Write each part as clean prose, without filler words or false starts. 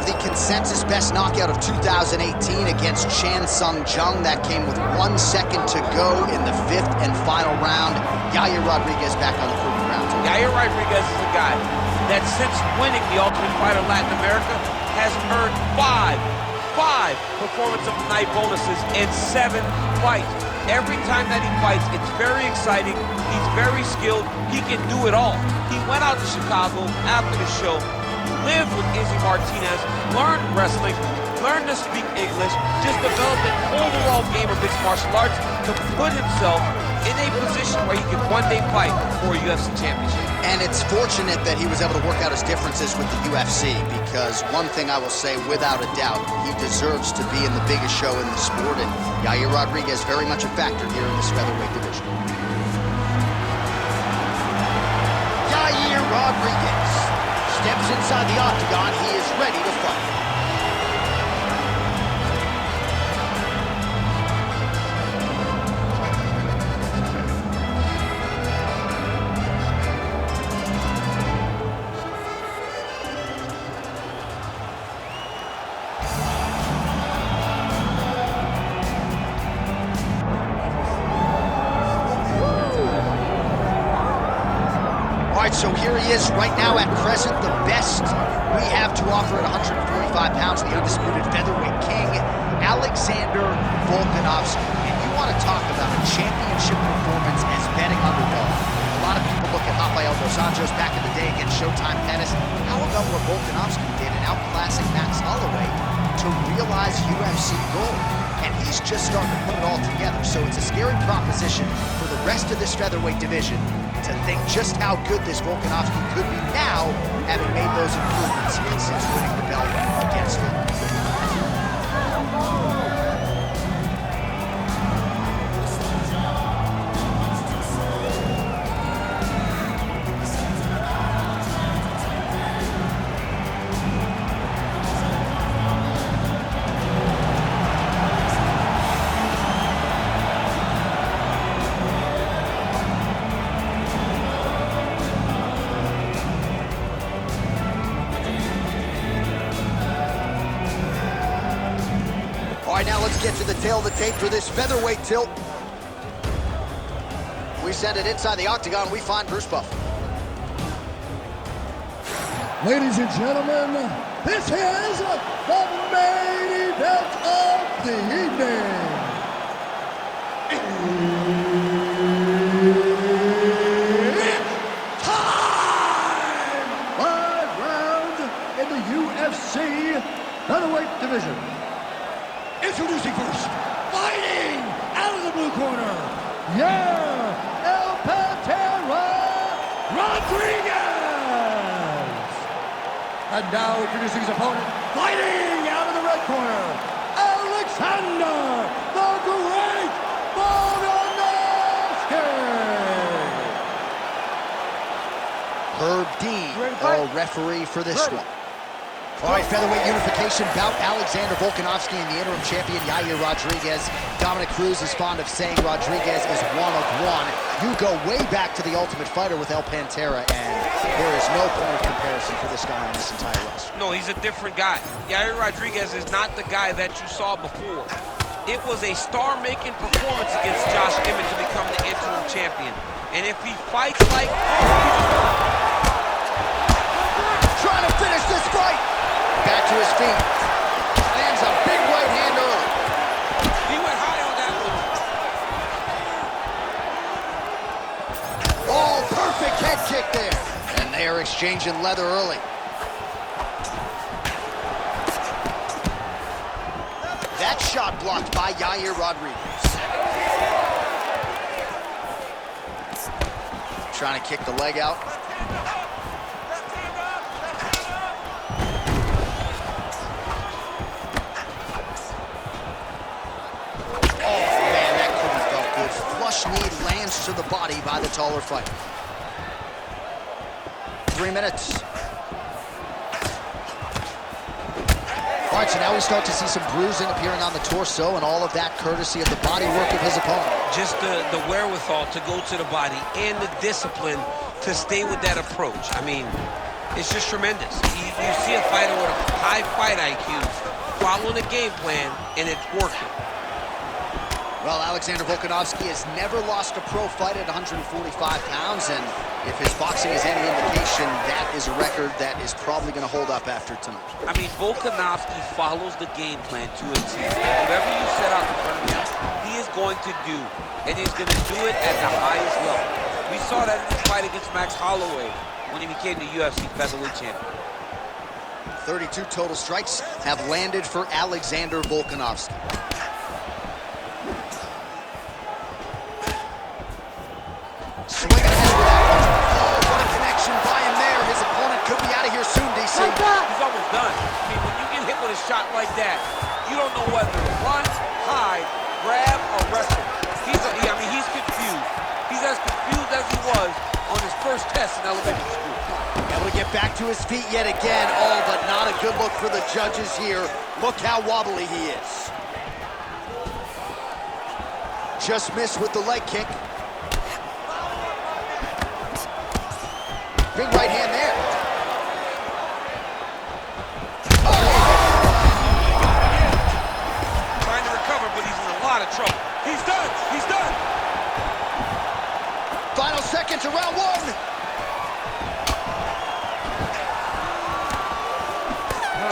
have the consensus best knockout of 2018 against Chan Sung Jung. That came with 1 second to go in the 5th and final round. Yair Rodriguez back on the proving ground. Yair Rodriguez is a guy that since winning the Ultimate Fighter Latin America has earned five Performance of the Night bonuses in 7 fights. Every time that he fights, it's very exciting. He's very skilled. He can do it all. He went out to Chicago after the show, lived with Izzy Martinez, learned wrestling, learned to speak English, just developed an overall game of mixed martial arts to put himself in a position where he can one day fight for a UFC championship. And it's fortunate that he was able to work out his differences with the UFC, because one thing I will say without a doubt, he deserves to be in the biggest show in the sport, and Yair Rodriguez very much a factor here in this featherweight division. Yair Rodriguez steps inside the octagon. He is ready to fight. So here he is right now at present, the best we have to offer at 145 pounds, the undisputed featherweight king, Alexander Volkanovski. And you want to talk about a championship performance as betting underdog. A lot of people look at Rafael dos Anjos back in the day against Showtime Pettis. How about what Volkanovski did in outclassing Max Holloway to realize UFC gold? And he's just starting to put it all together. So it's a scary proposition for the rest of this featherweight division to think just how good this Volkanovski could be now, having made those improvements since winning the belt against him. All right, now let's get to the tail of the tape for this featherweight tilt. We send it inside the octagon. We find Bruce Buff. Ladies and gentlemen, this is the main event of the evening. It's time! 5 rounds in the UFC featherweight division. Introducing first, fighting out of the blue corner, Yair Rodriguez. And now introducing his opponent, fighting out of the red corner, Alexander the Great Volkanovski. Herb Dean, our referee for this one. All right, featherweight unification bout. Alexander Volkanovski and the interim champion, Yair Rodriguez. Dominic Cruz is fond of saying Rodriguez is one of one. You go way back to the Ultimate Fighter with El Pantera, and there is no point of comparison for this guy on this entire roster. No, he's a different guy. Yair Rodriguez is not the guy that you saw before. It was a star-making performance against Josh Emmett to become the interim champion. And if he fights like... Trying to finish this fight! Back to his feet. Lands a big right hand early. He went high on that one. Oh, perfect head kick there. And they are exchanging leather early. That shot blocked by Yair Rodriguez. Trying to kick the leg out. Knee lands to the body by the taller fighter. 3 minutes. All right, so now we start to see some bruising appearing on the torso, and all of that courtesy of the body work of his opponent. Just the wherewithal to go to the body and the discipline to stay with that approach. I mean, It's just tremendous. You see a fighter with a high fight IQ following a game plan, and it's working. Well, Alexander Volkanovski has never lost a pro fight at 145 pounds, and if his boxing is any indication, that is a record that is probably going to hold up after tonight. I mean, Volkanovski follows the game plan to a T. Whatever you set out in front of him, he is going to do, and he's going to do it at the highest level. We saw that in his fight against Max Holloway when he became the UFC featherweight champion. 32 total strikes have landed for Alexander Volkanovski. Swinging ahead with that one. Oh, what a connection by him there. His opponent could be out of here soon, DC. He's almost done. I mean, when you get hit with a shot like that, you don't know whether to run, hide, grab, or wrestle. He's confused. He's as confused as he was on his first test in elementary school. Able to get back to his feet yet again. Oh, but not a good look for the judges here. Look how wobbly he is. Just missed with the leg kick. Big right hand there. Oh! Trying to recover, but he's in a lot of trouble. He's done. He's done. Final seconds of round one.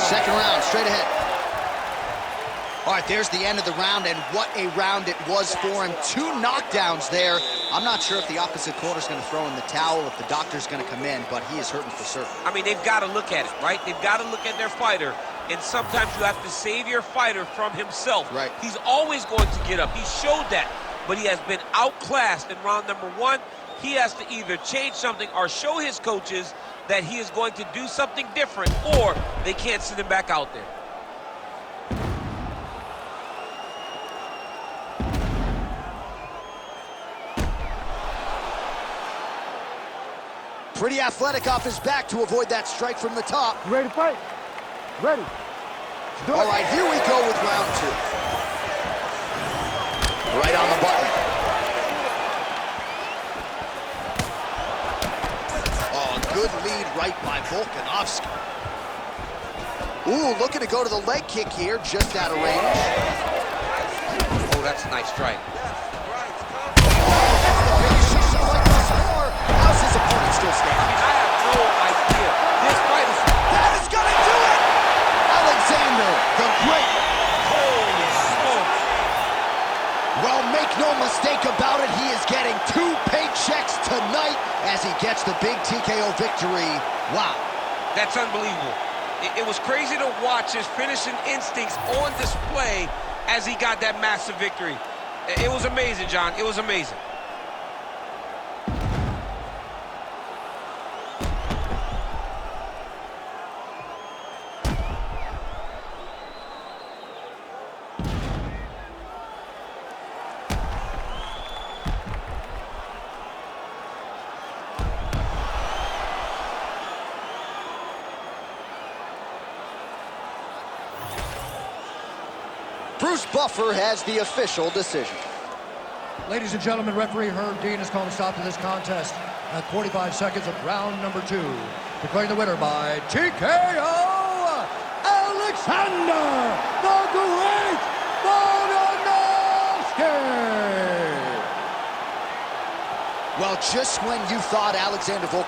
Second round, straight ahead. All right, there's the end of the round, and what a round it was for him. 2 knockdowns there. I'm not sure if the opposite corner's going to throw in the towel, if the doctor's going to come in, but he is hurting for certain. I mean, they've got to look at it, right? They've got to look at their fighter, and sometimes you have to save your fighter from himself. Right. He's always going to get up. He showed that, but he has been outclassed in round number 1. He has to either change something or show his coaches that he is going to do something different, or they can't send him back out there. Pretty athletic off his back to avoid that strike from the top. You ready to fight? Ready. All right, here we go with round 2. Right on the button. Oh, good lead right by Volkanovski. Ooh, looking to go to the leg kick here, just out of range. Oh, that's a nice strike. How's his opponent still standing? I mean, I have no idea. This fight is... That is gonna do it! Alexander, the Great. Holy smokes. Well, make no mistake about it, he is getting 2 paychecks tonight as he gets the big TKO victory. Wow. That's unbelievable. It was crazy to watch his finishing instincts on display as he got that massive victory. It was amazing, John. It was amazing. Bruce Buffer has the official decision. Ladies and gentlemen, referee Herb Dean has called a stop to this contest at 45 seconds of round number 2. Declaring the winner by TKO, Alexander the Great Volkanovski! Well, just when you thought Alexander Volkanovski